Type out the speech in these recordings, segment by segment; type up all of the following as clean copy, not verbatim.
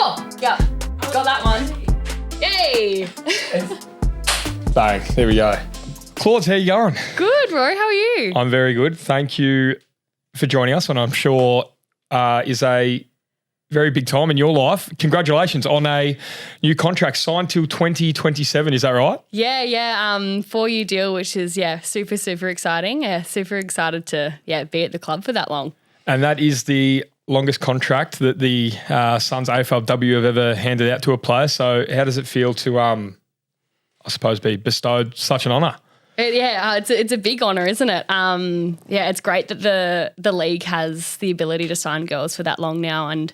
Oh, yeah. Got that one. Yay. Bang. There we go. Clauds, how you going? Good, Rory. How are you? I'm very good. Thank you for joining us, and I'm sure is a very big time in your life. Congratulations on a new contract signed till 2027. Is that right? Yeah. 4-year deal, which is, super, super exciting. Yeah, super excited to, be at the club for that long. And that is the longest contract that the Suns AFLW have ever handed out to a player. So how does it feel to, I suppose, be bestowed such an honour? It's a big honour, isn't it? It's great that the league has the ability to sign girls for that long now, and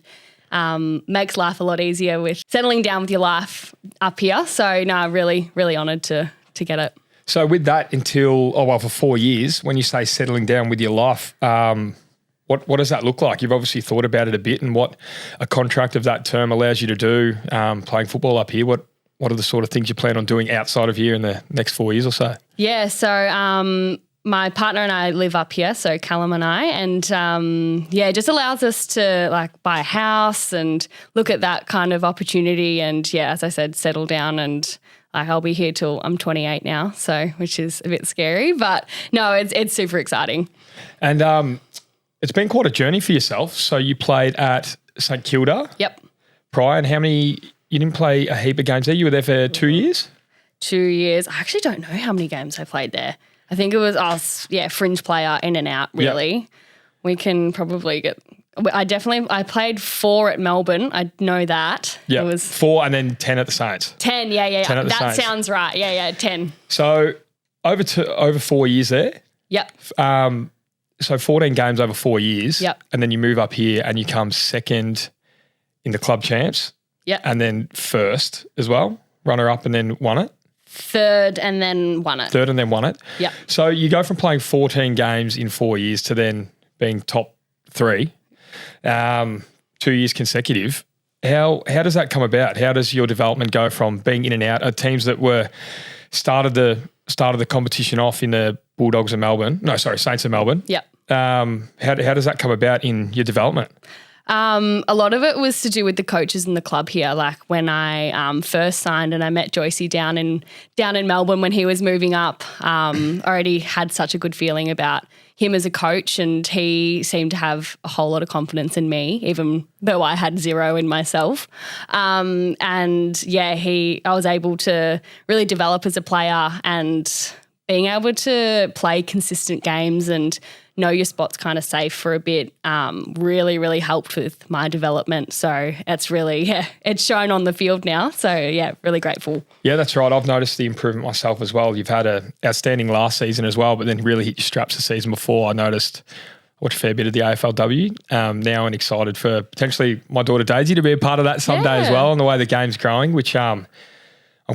makes life a lot easier with settling down with your life up here. So, no, really, really honoured to get it. So with that for 4 years, when you say settling down with your life, what does that look like? You've obviously thought about it a bit, and what a contract of that term allows you to do playing football up here. What are the sort of things you plan on doing outside of here in the next 4 years or so? Yeah, so my partner and I live up here, so Callum and I, and it just allows us to buy a house and look at that kind of opportunity, and as I said, settle down, and I'll be here till I'm 28 now, so which is a bit scary, but no, it's super exciting. And it's been quite a journey for yourself. So you played at St Kilda. Yep. Prior, and how many? You didn't play a heap of games there. You were there for 2 years. 2 years. I actually don't know how many games I played there. I think it was fringe player in and out, really. Yep. We can probably get – I played 4 at Melbourne. I know that. Yeah, it was 4 and then 10 at the Saints. 10, 10 at the Saints. That sounds right. 10. So over 4 years there. Yep. So 14 games over 4 years. Yep. And then you move up here and you come second in the club champs. Yep. And then first as well, runner-up and then won it. Third and then won it. Yep. So you go from playing 14 games in 4 years to then being top 3, 2 years consecutive. How does that come about? How does your development go from being in and out of teams that were started the competition off in the Saints of Melbourne? Yep. How does that come about in your development? A lot of it was to do with the coaches in the club here. Like when I first signed and I met Joycey down in Melbourne when he was moving up, already had such a good feeling about him as a coach, and he seemed to have a whole lot of confidence in me, even though I had 0 in myself. I was able to really develop as a player, and being able to play consistent games and know your spot's kind of safe for a bit really, really helped with my development. So it's really, it's shown on the field now. So, really grateful. Yeah, that's right. I've noticed the improvement myself as well. You've had an outstanding last season as well, but then really hit your straps the season before. I noticed I watched a fair bit of the AFLW now, and excited for potentially my daughter Daisy to be a part of that someday as well, and the way the game's growing, which I'm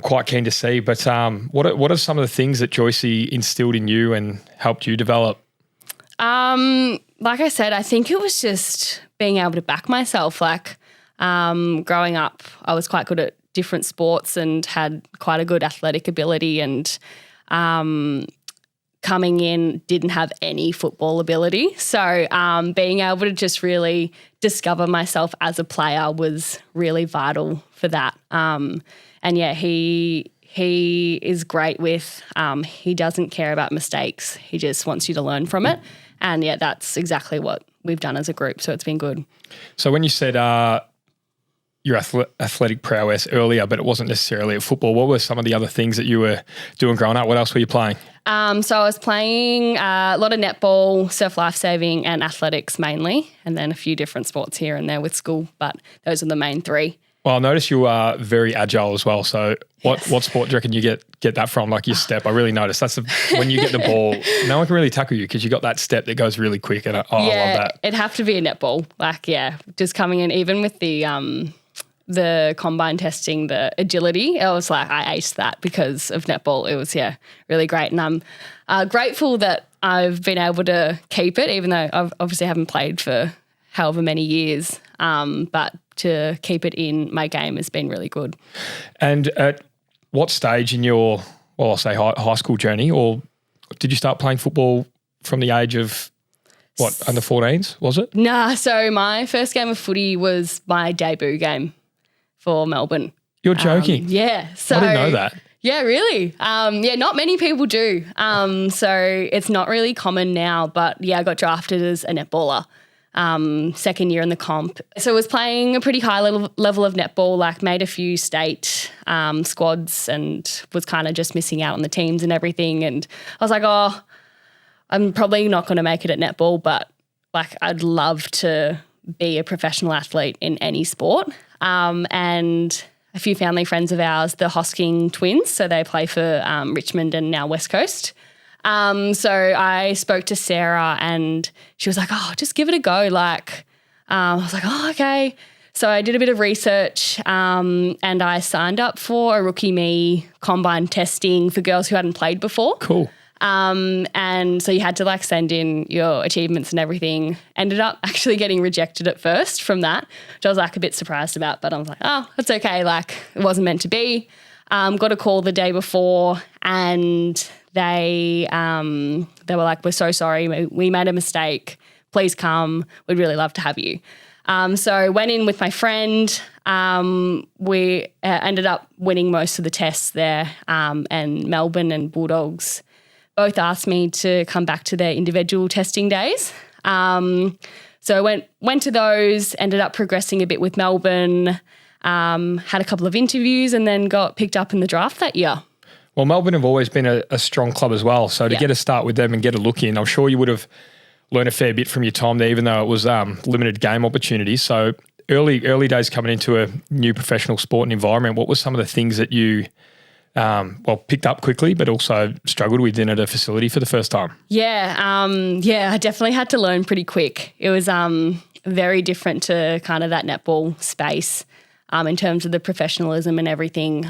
quite keen to see. But what are some of the things that Joycey instilled in you and helped you develop? Like I said, I think it was just being able to back myself. Growing up, I was quite good at different sports and had quite a good athletic ability, and coming in didn't have any football ability. So being able to just really discover myself as a player was really vital for that. He is great with, he doesn't care about mistakes. He just wants you to learn from it. And that's exactly what we've done as a group. So it's been good. So when you said your athletic prowess earlier, but it wasn't necessarily at football, what were some of the other things that you were doing growing up? What else were you playing? So I was playing a lot of netball, surf lifesaving, and athletics mainly, and then a few different sports here and there with school, but those are the main 3. Well, I noticed you are very agile as well. So what sport do you reckon you get that from? Like your step, I really noticed. That's when you get the ball, no one can really tackle you because you got that step that goes really quick, and I love that. It'd have to be a netball. Just coming in, even with the combine testing, the agility, I was like, I aced that because of netball. It was, really great. And I'm grateful that I've been able to keep it, even though I obviously haven't played for however many years. But to keep it in my game has been really good. And at what stage in your, I'll say high school journey, or did you start playing football from the age of, under 14s, was it? Nah, so my first game of footy was my debut game. for Melbourne. You're joking. Yeah. So I didn't know that. Yeah, really. Yeah, not many people do. So it's not really common now, but yeah, I got drafted as a netballer. Second year in the comp. So I was playing a pretty high level of netball, like made a few state squads and was kind of just missing out on the teams and everything. And I was like, oh, I'm probably not going to make it at netball, but like I'd love to be a professional athlete in any sport. And a few family friends of ours, the Hosking twins, so they play for Richmond and now West Coast. So I spoke to Sarah and she was like, oh, just give it a go. Like, I was like, oh, okay. So I did a bit of research and I signed up for a Rookie Me combine testing for girls who hadn't played before. Cool. And so you had to like send in your achievements and everything. Ended up actually getting rejected at first from that, which I was like a bit surprised about, but I was like, oh, that's okay. Like it wasn't meant to be. Got a call the day before and they were like, we're so sorry. We made a mistake. Please come. We'd really love to have you. So went in with my friend. We ended up winning most of the tests there, and Melbourne and Bulldogs both asked me to come back to their individual testing days. So I went to those, ended up progressing a bit with Melbourne, had a couple of interviews and then got picked up in the draft that year. Well, Melbourne have always been a strong club as well. So to get a start with them and get a look in, I'm sure you would have learned a fair bit from your time there, even though it was limited game opportunities. So early days coming into a new professional sport and environment, what were some of the things that you picked up quickly, but also struggled with in at a facility for the first time? Yeah, I definitely had to learn pretty quick. It was very different to kind of that netball space in terms of the professionalism and everything.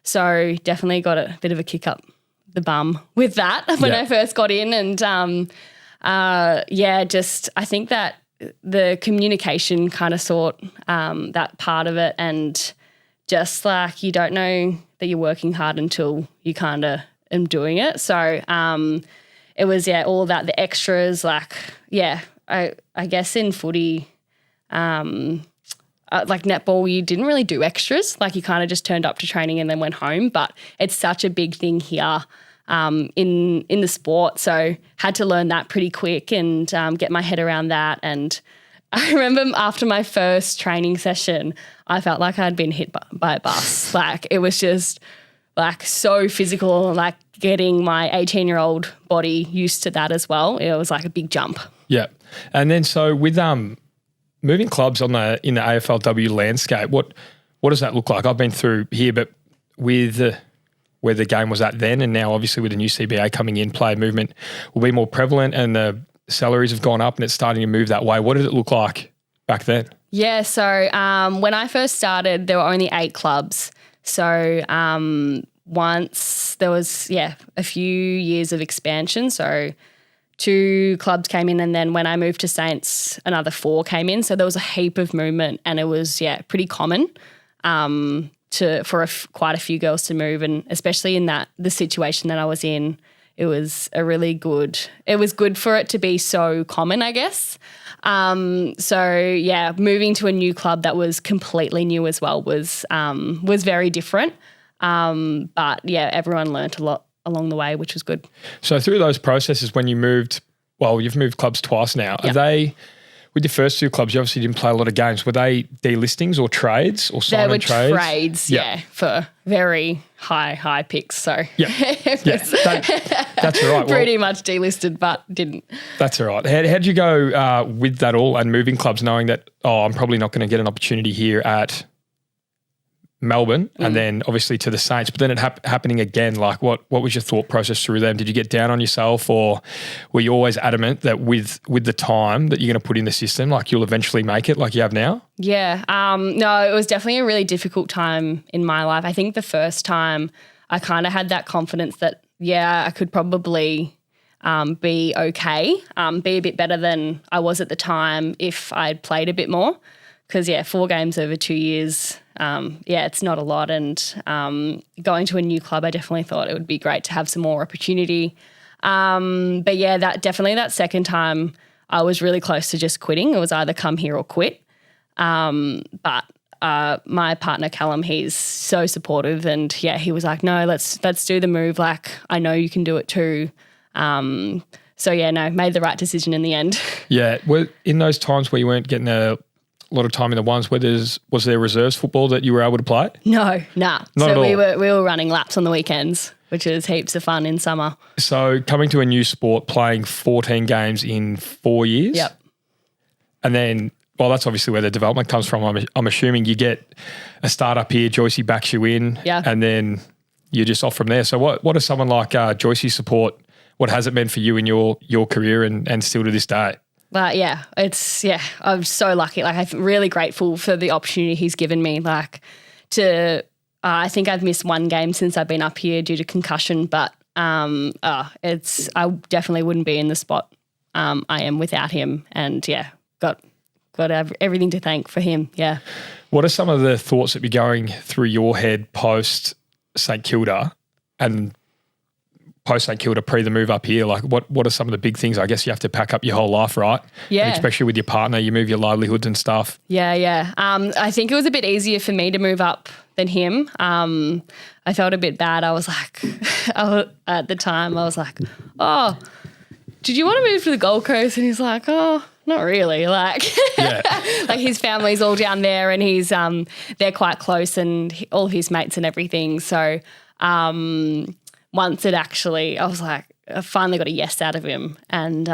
So definitely got a bit of a kick up the bum with that when I first got in. And I think that the communication kind of sort that part of it, and just like you don't know that you're working hard until you kind of am doing it. So it was, all about the extras. Like, I guess in footy, like netball, you didn't really do extras. Like you kind of just turned up to training and then went home. But it's such a big thing here in the sport. So had to learn that pretty quick and get my head around that. And I remember after my first training session, I felt like I'd been hit by a bus. Like it was just like so physical, like getting my 18-year-old body used to that as well. It was like a big jump. Yeah. And then so with moving clubs in the AFLW landscape, what does that look like? I've been through here, but with where the game was at then and now obviously with the new CBA coming in, player movement will be more prevalent and the salaries have gone up and it's starting to move that way. What did it look like back then? Yeah, so when I first started, there were only 8 clubs. So once there was, a few years of expansion. So 2 clubs came in, and then when I moved to Saints, another 4 came in. So there was a heap of movement, and it was, pretty common for quite a few girls to move, and especially in the situation that I was in, it was it was good for it to be so common, I guess. Moving to a new club that was completely new as well was very different. Everyone learnt a lot along the way, which was good. So through those processes, when you moved, you've moved clubs twice now. Are they, with your first 2 clubs, you obviously didn't play a lot of games. Were they delistings or trades or sign and trades? They were trades, for very high picks. So that's all right. Pretty much delisted, but didn't. That's all right. How did you go with that all and moving clubs, knowing that, I'm probably not going to get an opportunity here at Melbourne and then obviously to the Saints, but then it happening again? Like what was your thought process through them? Did you get down on yourself, or were you always adamant that with the time that you're going to put in the system, like you'll eventually make it like you have now? Yeah. No, it was definitely a really difficult time in my life. I think the first time I kind of had that confidence that, I could probably be okay, be a bit better than I was at the time if I'd played a bit more. Because, 4 games over 2 years, it's not a lot. And going to a new club, I definitely thought it would be great to have some more opportunity. That second time I was really close to just quitting. It was either come here or quit. But my partner Callum, he's so supportive, and he was like, no, let's do the move. Like, I know you can do it too. Made the right decision in the end. Yeah. Well, in those times where you weren't getting a lot of time in the ones, was there reserves football that you were able to play? No, nah. Not at all. we were running laps on the weekends, which is heaps of fun in summer. So coming to a new sport, playing 14 games in 4 years. Yep. And then, well, that's obviously where the development comes from. I'm assuming you get a start up here, Joycey backs you in, and then you're just off from there. So what does someone like Joycey support? What has it meant for you in your career and still to this day? But I'm so lucky. Like, I'm really grateful for the opportunity he's given me. Like, I think I've missed one game since I've been up here due to concussion, but I definitely wouldn't be in the spot I am without him. And got everything to thank for him. Yeah. What are some of the thoughts that be going through your head post St Kilda and post St Kilda pre the move up here? Like, what are some of the big things? I guess you have to pack up your whole life, right? Yeah. And especially with your partner, you move your livelihoods and stuff. Yeah. I think it was a bit easier for me to move up than him. I felt a bit bad. I was like, at the time, I was like, oh, did you want to move to the Gold Coast? And he's like, oh, not really. Like, like his family's all down there, and he's they're quite close, and all his mates and everything. So once I was like, I finally got a yes out of him. And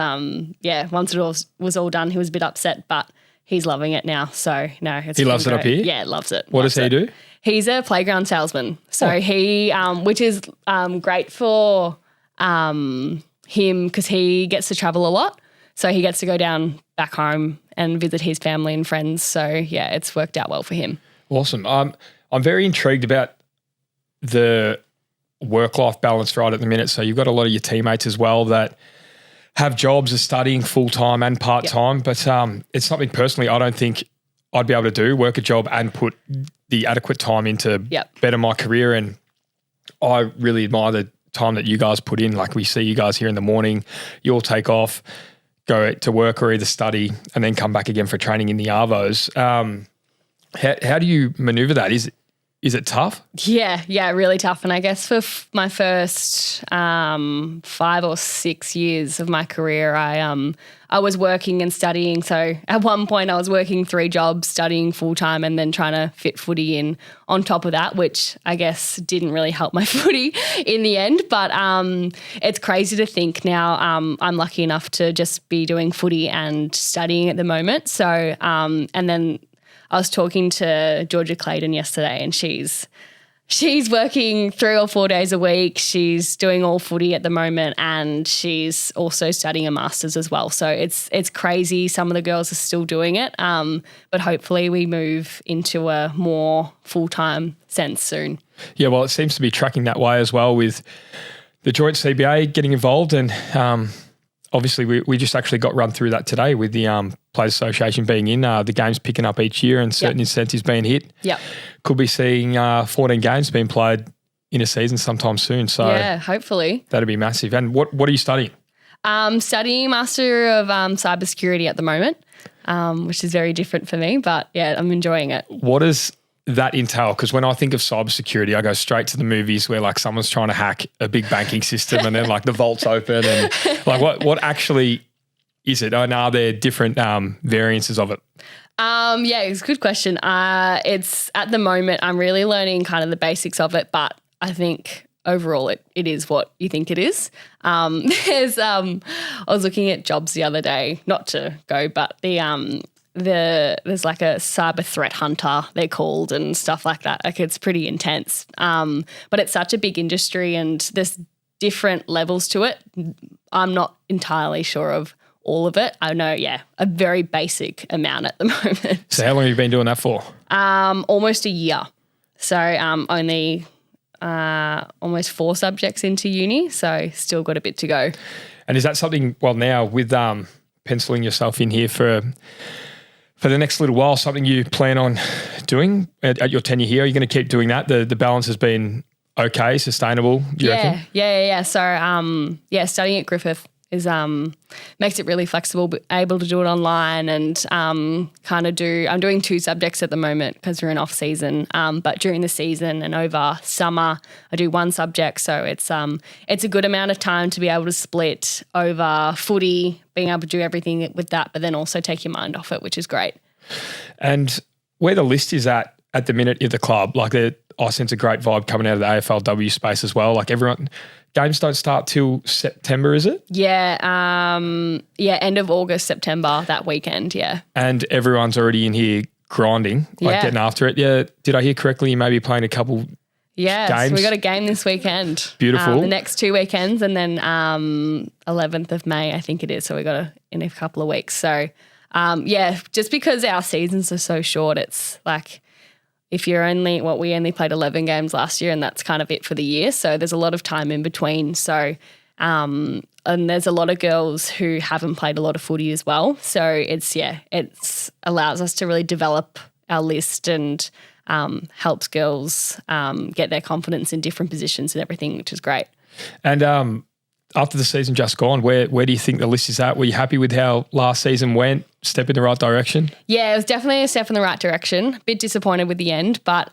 once it was all done, he was a bit upset, but he's loving it now. So no, he loves it up here? Yeah, loves it. What does he do? He's a playground salesman. So he, which is great for him because he gets to travel a lot. So he gets to go down back home and visit his family and friends. So it's worked out well for him. Awesome. I'm very intrigued about the work-life balance right at the minute. So you've got a lot of your teammates as well that have jobs, are studying full-time and part-time, but it's something personally I don't think I'd be able to do, work a job and put the adequate time into better my career. And I really admire the time that you guys put in. Like, we see you guys here in the morning, you'll take off, go to work or either study and then come back again for training in the Arvos. How do you maneuver that? Is it tough? Yeah, really tough. And I guess for my first 5 or 6 years of my career, I was working and studying. So at one point I was working 3 jobs, studying full-time, and then trying to fit footy in on top of that, which I guess didn't really help my footy in the end. But it's crazy to think now I'm lucky enough to just be doing footy and studying at the moment. So and then I was talking to Georgia Clayton yesterday, and she's working 3 or 4 days a week. She's doing all footy at the moment, and she's also studying a master's as well. So it's crazy. Some of the girls are still doing it, but hopefully we move into a more full-time sense soon. Yeah, well, it seems to be tracking that way as well with the joint CBA getting involved, and obviously we just actually got run through that today with the Players Association being in, the games picking up each year and certain incentives being hit. Yep. Could be seeing 14 games being played in a season sometime soon. So yeah, hopefully. That'd be massive. And what are you studying? Studying Master of Cybersecurity at the moment, which is very different for me, but yeah, I'm enjoying it. What does that entail? Because when I think of cybersecurity, I go straight to the movies where like someone's trying to hack a big banking system and then like the vault's open and like what actually is it? And are there different variances of it? Yeah, it's a good question. It's at the moment I'm really learning kind of the basics of it, but I think overall it is what you think it is. I was looking at jobs the other day, not to go, but there's like a cyber threat hunter, they're called, and stuff like that. Like, it's pretty intense. But it's such a big industry and there's different levels to it. I'm not entirely sure of all of it. I know, a very basic amount at the moment. So how long have you been doing that for? Almost a year. So only almost 4 subjects into uni, so still got a bit to go. And is that something, well, now with penciling yourself in here for the next little while, something you plan on doing at your tenure here? Are you going to keep doing that? The balance has been okay, sustainable, do you reckon? Yeah. So, studying at Griffith makes it really flexible, but able to do it online and I'm doing 2 subjects at the moment because we're in off season. But during the season and over summer, I do 1 subject. So it's a good amount of time to be able to split over footy, being able to do everything with that, but then also take your mind off it, which is great. And where the list is at the minute at the club, like I sense a great vibe coming out of the AFLW space as well. Like everyone, games don't start till September, is it? Yeah, end of August, September, that weekend, yeah. And everyone's already in here grinding, getting after it. Yeah, did I hear correctly? You may be playing a couple games? So we got a game this weekend. Beautiful. The next 2 weekends and then 11th of May, I think it is. So we got in a couple of weeks. So, just because our seasons are so short, it's like if we only played 11 games last year and that's kind of it for the year. So there's a lot of time in between. So, and there's a lot of girls who haven't played a lot of footy as well. So it's allows us to really develop our list and helps girls get their confidence in different positions and everything, which is great. And after the season just gone, where do you think the list is at? Were you happy with how last season went? Step in the right direction? Yeah, it was definitely a step in the right direction. A bit disappointed with the end, but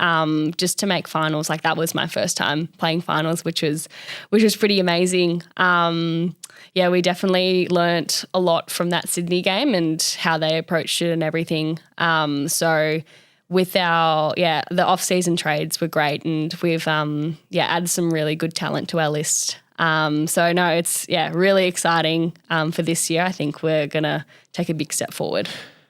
just to make finals, like that was my first time playing finals, which was pretty amazing. We definitely learnt a lot from that Sydney game and how they approached it and everything. So with the off-season trades were great and we've added some really good talent to our list. It's really exciting for this year. I think we're going to take a big step forward.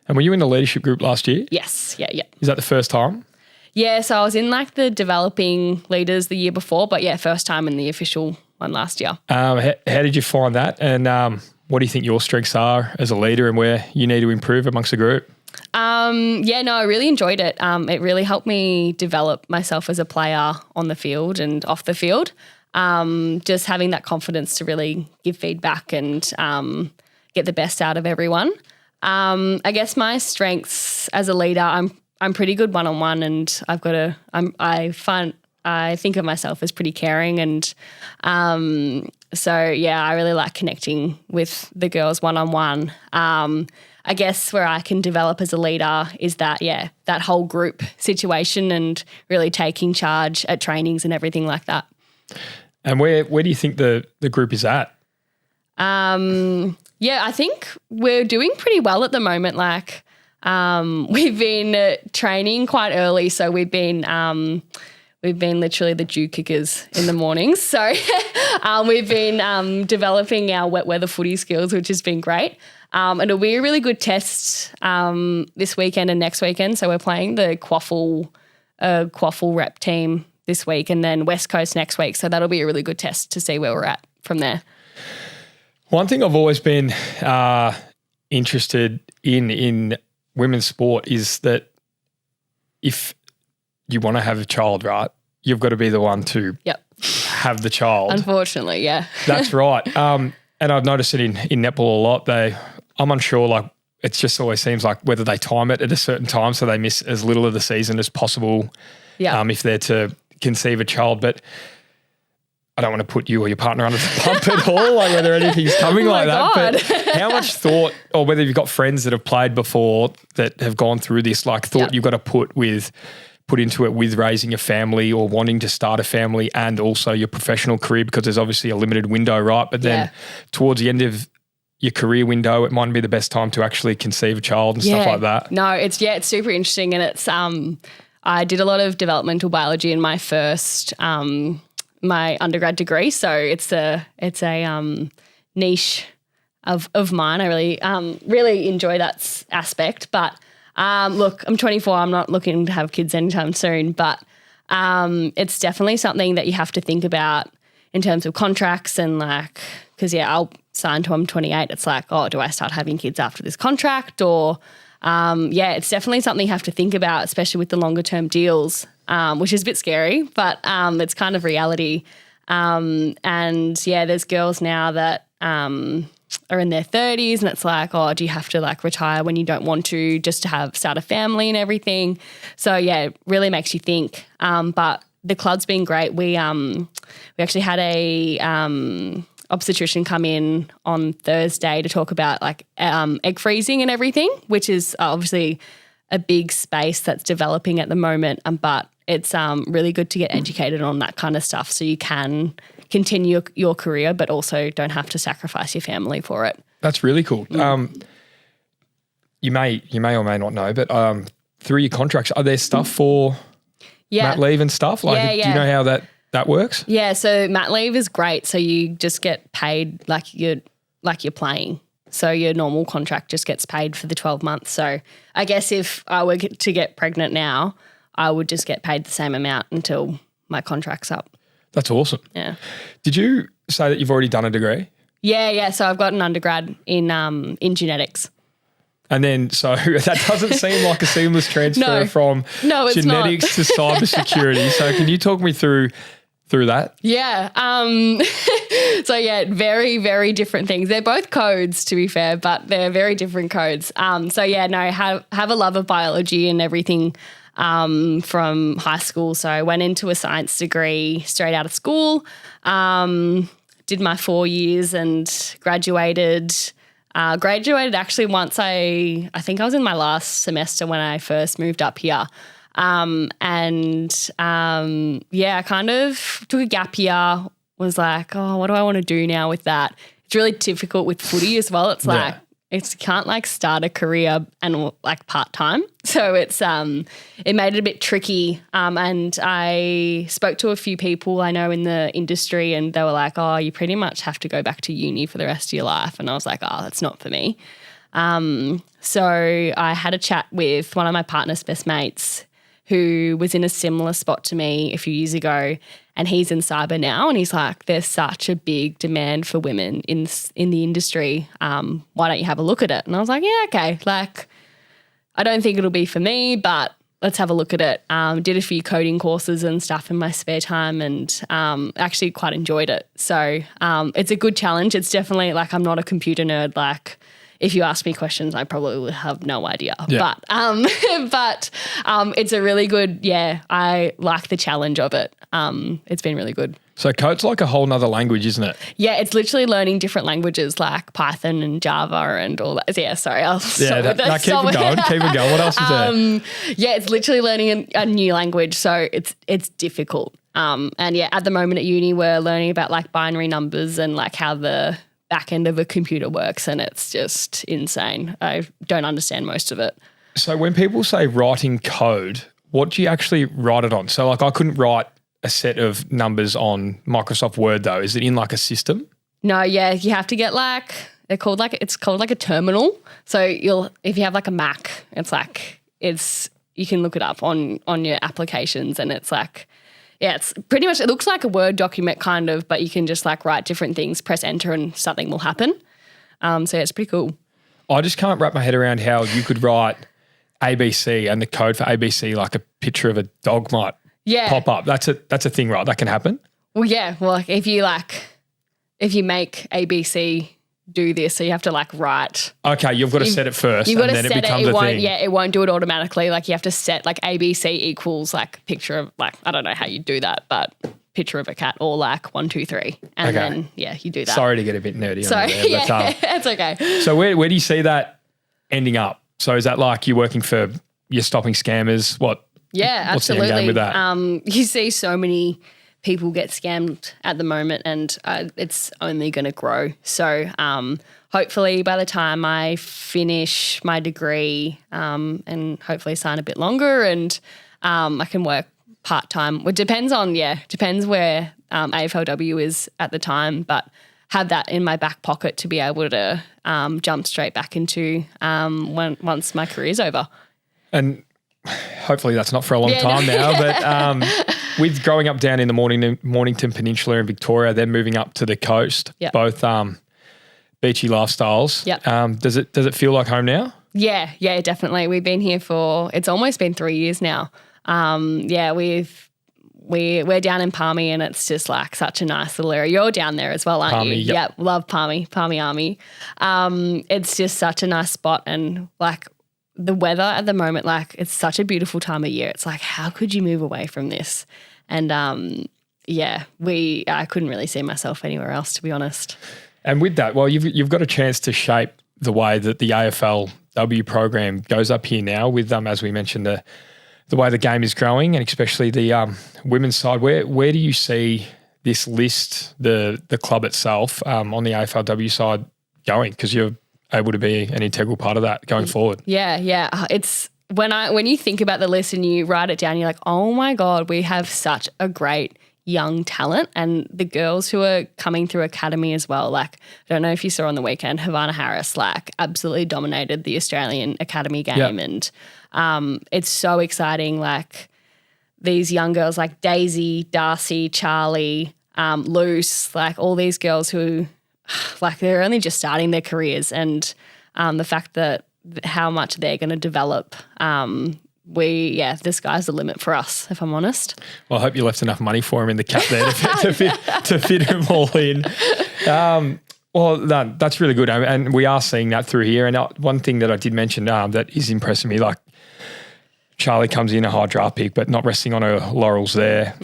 And were you in the leadership group last year? Yes, yeah. Is that the first time? Yeah, so I was in like the developing leaders the year before, but first time in the official one last year. How did you find that? And what do you think your strengths are as a leader and where you need to improve amongst the group? I really enjoyed it. It really helped me develop myself as a player on the field and off the field. Just having that confidence to really give feedback and get the best out of everyone. I guess my strengths as a leader, I'm pretty good one-on-one, and I think of myself as pretty caring, and I really like connecting with the girls one-on-one. I guess where I can develop as a leader is that whole group situation and really taking charge at trainings and everything like that. And where do you think the group is at? I think we're doing pretty well at the moment. Like we've been training quite early, so we've been literally the dew kickers in the mornings. So we've been developing our wet weather footy skills, which has been great. And it'll be a really good test this weekend and next weekend. So we're playing the Quaffle rep team this week and then West Coast next week. So that'll be a really good test to see where we're at from there. One thing I've always been interested in women's sport is that if you want to have a child, right, you've got to be the one to have the child. Unfortunately, yeah. That's right. And I've noticed it in netball a lot. I'm unsure, like it just always seems like whether they time it at a certain time so they miss as little of the season as possible if they're to conceive a child. But I don't want to put you or your partner under the pump at all, like whether anything's coming like that. God. But how much thought, or whether you've got friends that have played before that have gone through this, like thought you've got to put into it with raising a family or wanting to start a family and also your professional career, because there's obviously a limited window, right? But then towards the end of your career window, it might be the best time to actually conceive a child and stuff like that. No, it's super interesting, and it's I did a lot of developmental biology in my first my undergrad degree, so it's a niche of mine. I really enjoy that aspect. But look, I'm 24. I'm not looking to have kids anytime soon, but it's definitely something that you have to think about in terms of contracts and like, because I'll sign to I'm 28. It's like, oh, do I start having kids after this contract? Or it's definitely something you have to think about, especially with the longer term deals, which is a bit scary, but it's kind of reality. There's girls now that are in their 30s and it's like, oh, do you have to like retire when you don't want to just to start a family and everything? So it really makes you think. But the club's been great. We actually had a obstetrician come in on Thursday to talk about like egg freezing and everything, which is obviously a big space that's developing at the moment. But it's really good to get educated on that kind of stuff so you can continue your career but also don't have to sacrifice your family for it. That's really cool. You may or may not know, but through your contracts, are there stuff for mat leave and stuff? Like, do you know how that works? Yeah, so mat leave is great. So you just get paid like you're playing. So your normal contract just gets paid for the 12 months. So I guess if I were to get pregnant now, I would just get paid the same amount until my contract's up. That's awesome. Yeah. Did you say that you've already done a degree? Yeah. So I've got an undergrad in genetics. And then, so that doesn't seem like a seamless transfer from genetics to cybersecurity. So can you talk me through that? Yeah. So yeah, very, very different things. They're both codes, to be fair, but they're very different codes. So yeah, no, have a love of biology and everything from high school. So I went into a science degree straight out of school, did my 4 years and graduated. Graduated actually once I think I was in my last semester when I first moved up here. I kind of took a gap year, was like, oh, what do I want to do now with that? It's really difficult with footy as well. It's like, you can't like start a career and like part-time. So it's, it made it a bit tricky. And I spoke to a few people I know in the industry and they were like, oh, you pretty much have to go back to uni for the rest of your life. And I was like, oh, that's not for me. So I had a chat with one of my partner's best mates who was in a similar spot to me a few years ago, and he's in cyber now, and he's like, there's such a big demand for women in the industry. Why don't you have a look at it? And I was like, yeah, okay. Like, I don't think it'll be for me, but let's have a look at it. Did a few coding courses and stuff in my spare time and actually quite enjoyed it. So it's a good challenge. It's definitely like, I'm not a computer nerd. Like, if you ask me questions, I probably would have no idea. Yeah. But it's a really good, I like the challenge of it. It's been really good. So code's like a whole nother language, isn't it? Yeah, it's literally learning different languages like Python and Java and all that. Yeah, sorry, I'll stop with that. Keep it going. What else is there? Yeah, it's literally learning a new language, so it's difficult. And yeah, at the moment at uni, we're learning about like binary numbers and like how the back end of a computer works, and it's just insane. I don't understand most of it. So when people say writing code, what do you actually write it on? So like I couldn't write a set of numbers on Microsoft Word though. Is it in like a system? No, yeah, you have to get like, it's called like a terminal. So if you have like a Mac, you can look it up on your applications, and it's like, yeah, it's pretty much, it looks like a Word document kind of, but you can just like write different things, press enter and something will happen. So yeah, it's pretty cool. I just can't wrap my head around how you could write ABC and the code for ABC, like a picture of a dog might pop up. That's a thing, right? That can happen? Well, yeah. Well, like if you make ABC do this, so you have to like write. Okay, you've got to set it first and then it becomes a thing. Yeah, it won't do it automatically. Like you have to set like ABC equals like picture of like, I don't know how you do that, but picture of a cat or like 1, 2, 3. And then, you do that. Sorry to get a bit nerdy on there. Yeah, it's okay. So where do you see that ending up? So is that like you're working for, you're stopping scammers? Yeah, what's absolutely. the end game with that? You see so many people get scammed at the moment, and it's only going to grow. So hopefully by the time I finish my degree and hopefully sign a bit longer and I can work part-time. It depends where AFLW is at the time, but have that in my back pocket to be able to jump straight back into once my career's over. And hopefully that's not for a long time now, but with growing up down in the Mornington Peninsula in Victoria, then moving up to the coast, both beachy lifestyles. Yep. Does it feel like home now? Yeah, definitely. We've been here it's almost been 3 years now. We're down in Palmy, and it's just like such a nice little area. You're down there as well, aren't Palmy, you? Yep. Yeah, love Palmy Army. It's just such a nice spot, and like the weather at the moment, like it's such a beautiful time of year. It's like, how could you move away from this? And I couldn't really see myself anywhere else, to be honest. And with that, well, you've got a chance to shape the way that the AFLW program goes up here now with, as we mentioned, the way the game is growing, and especially the women's side. Where do you see this list, the club itself, on the AFLW side going? Because you're able to be an integral part of that going forward. Yeah. It's when you think about the list and you write it down, you're like, oh my God, we have such a great young talent, and the girls who are coming through academy as well. Like, I don't know if you saw on the weekend, Havana Harris absolutely dominated the Australian academy game, and it's so exciting. Like these young girls like Daisy, Darcy, Charlie, Luce, like all these girls who they're only just starting their careers, and the fact that how much they're going to develop, the sky's the limit for us, if I'm honest. Well, I hope you left enough money for him in the cap there to fit him all in. That's really good. And we are seeing that through here. And one thing that I did mention that is impressing me, like Charlie comes in a high draft pick, but not resting on her laurels there.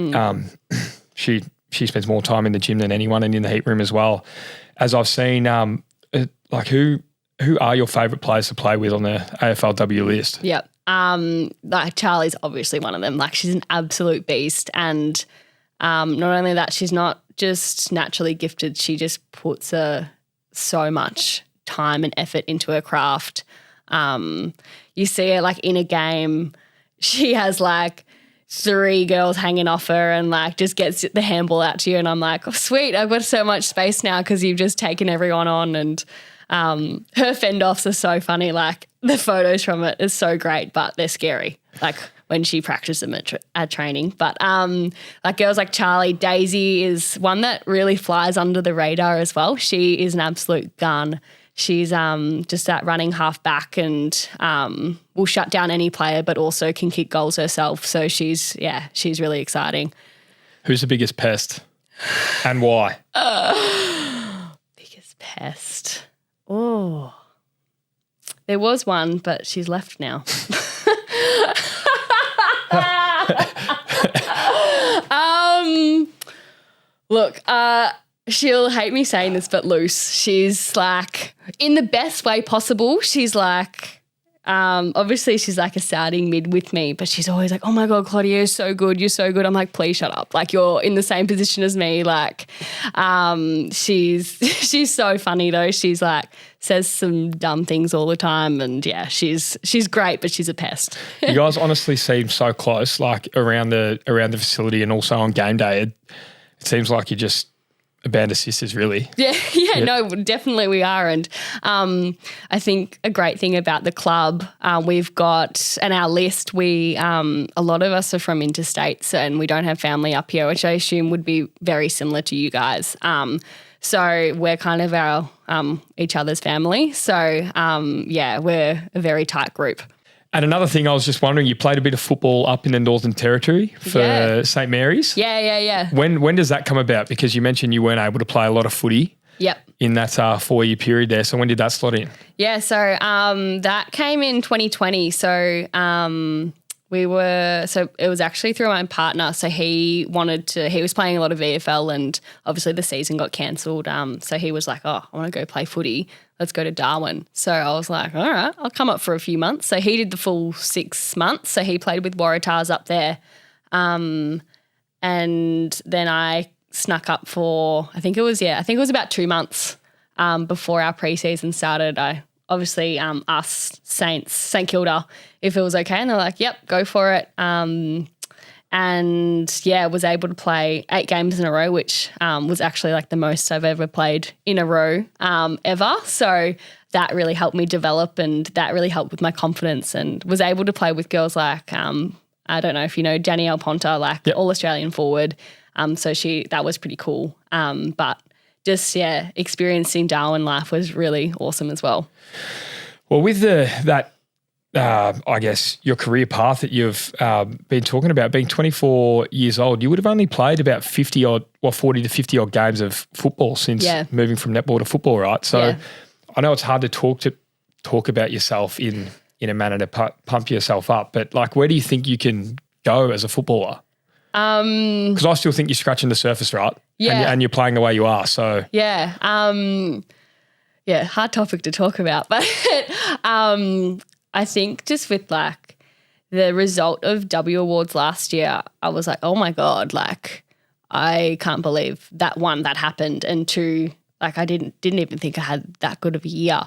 She spends more time in the gym than anyone, and in the heat room as well. As I've seen, who are your favourite players to play with on the AFLW list? Yep. Charlie's obviously one of them. Like, she's an absolute beast, and not only that, she's not just naturally gifted. She just puts so much time and effort into her craft. You see her in a game, she has 3 girls hanging off her and just gets the handball out to you, and I'm like, oh sweet, I've got so much space now because you've just taken everyone on. And her fend-offs are so funny. The photos from it is so great, but they're scary, when she practices them at training. But girls like Charlie, Daisy is one that really flies under the radar as well. She is an absolute gun. She's just that running half back, and will shut down any player, but also can kick goals herself. So she's really exciting. Who's the biggest pest and why? Biggest pest. Oh, there was one, but she's left now. Look, she'll hate me saying this, but Luce, she's in the best way possible. She's obviously she's a starting mid with me, but she's always oh my God, Claudia, you're so good. You're so good. I'm like, please shut up. You're in the same position as me. She's so funny though. She's says some dumb things all the time, and she's great, but she's a pest. You guys honestly seem so close, around the facility, and also on game day. It seems like you're just a band of sisters, really. Yeah, no, definitely we are. And I think a great thing about the club, we've got, and our list, a lot of us are from interstates, and we don't have family up here, which I assume would be very similar to you guys. So we're kind of our each other's family. So, we're a very tight group. And another thing, I was just wondering, you played a bit of football up in the Northern Territory for St. Mary's. Yeah. When does that come about? Because you mentioned you weren't able to play a lot of footy. Yep. In that 4-year period there. So when did that slot in? Yeah, so that came in 2020. So it was actually through my partner. So he was playing a lot of VFL, and obviously the season got cancelled. So he was like, oh, I want to go play footy. Let's go to Darwin. So I was like, all right, I'll come up for a few months. So he did the full 6 months. So he played with Waratahs up there. And then I snuck up for, I think it was about 2 months before our pre-season started. I obviously asked St Kilda if it was okay, and they're like, yep, go for it. Was able to play 8 games in a row, which was actually the most I've ever played in a row ever. So that really helped me develop, and that really helped with my confidence, and was able to play with girls like, I don't know if you know, Danielle Ponta, all-Australian forward. So that was pretty cool. But just, experiencing Darwin life was really awesome as well. Well, with I guess your career path that you've been talking about, being 24 years old, you would have only played about 40 to 50 odd games of football since moving from netball to football, right? So I know it's hard to talk about yourself in a manner to pump yourself up, but where do you think you can go as a footballer? Because I still think you're scratching the surface, right? Yeah. And you're playing the way you are. So yeah, hard topic to talk about, but I think just with like the result of W Awards last year, I was like, oh my God, like I can't believe that one, that happened, and two, like I didn't even think I had that good of a year.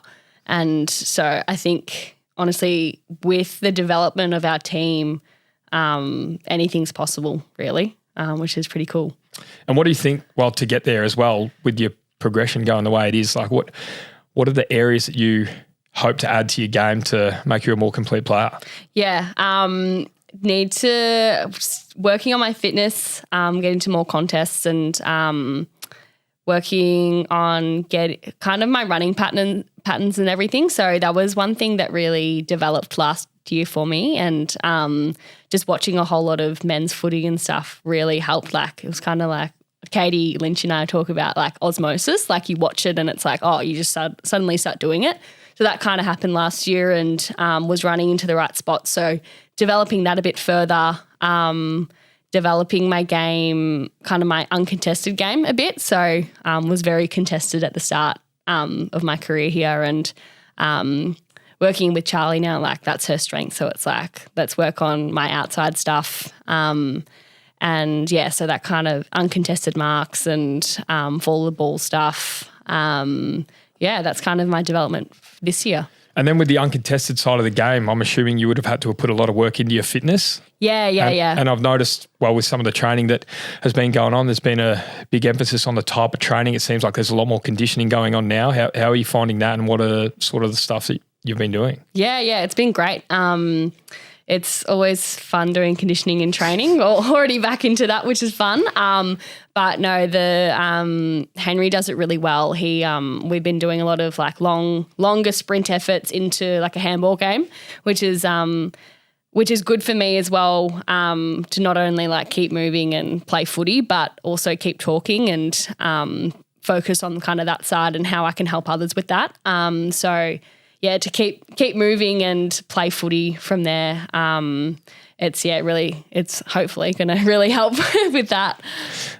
And so I think honestly with the development of our team, anything's possible really, which is pretty cool. And what do you think, well, to get there as well with your progression going the way it is, like what are the areas that you hope to add to your game to make you a more complete player? Yeah, need to working on my fitness, getting to more contests, and working on kind of my running patterns and everything. So that was one thing that really developed last year for me, and just watching a whole lot of men's footy and stuff really helped. Like it was kind of like Katie Lynch and I talk about like osmosis, like you watch it and it's like, oh, you just suddenly start doing it. So that kind of happened last year, and was running into the right spot. So developing that a bit further, developing my game, kind of my uncontested game a bit. So was very contested at the start of my career here, and working with Charlie now, like that's her strength. So it's like, let's work on my outside stuff. And yeah, so that kind of uncontested marks and follow the ball stuff. Yeah, that's kind of my development this year. And then with the uncontested side of the game, I'm assuming you would have had to have put a lot of work into your fitness. Yeah. And I've noticed, well, with some of the training that has been going on, there's been a big emphasis on the type of training. It seems like there's a lot more conditioning going on now. How are you finding that, and what are sort of the stuff that you've been doing? Yeah, it's been great. It's always fun doing conditioning and training. We're already back into that, which is fun. But no, the Henry does it really well. We've been doing a lot of like longer sprint efforts into like a handball game, which is good for me as well, to not only like keep moving and play footy, but also keep talking and focus on kind of that side and how I can help others with that. So yeah, to keep moving and play footy from there. It's hopefully going to really help with that.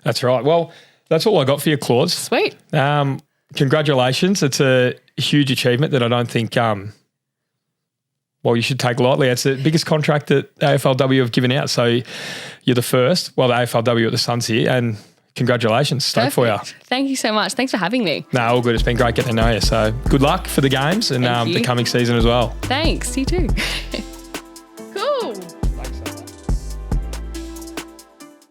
That's right. Well, that's all I got for you, Clauds. Sweet. Congratulations. It's a huge achievement that I don't think, you should take lightly. It's the biggest contract that AFLW have given out. So you're the first, the AFLW at the Suns here, and congratulations. Stoked for you. Thank you so much. Thanks for having me. No, all good. It's been great getting to know you. So good luck for the games and the coming season as well. Thanks. You too.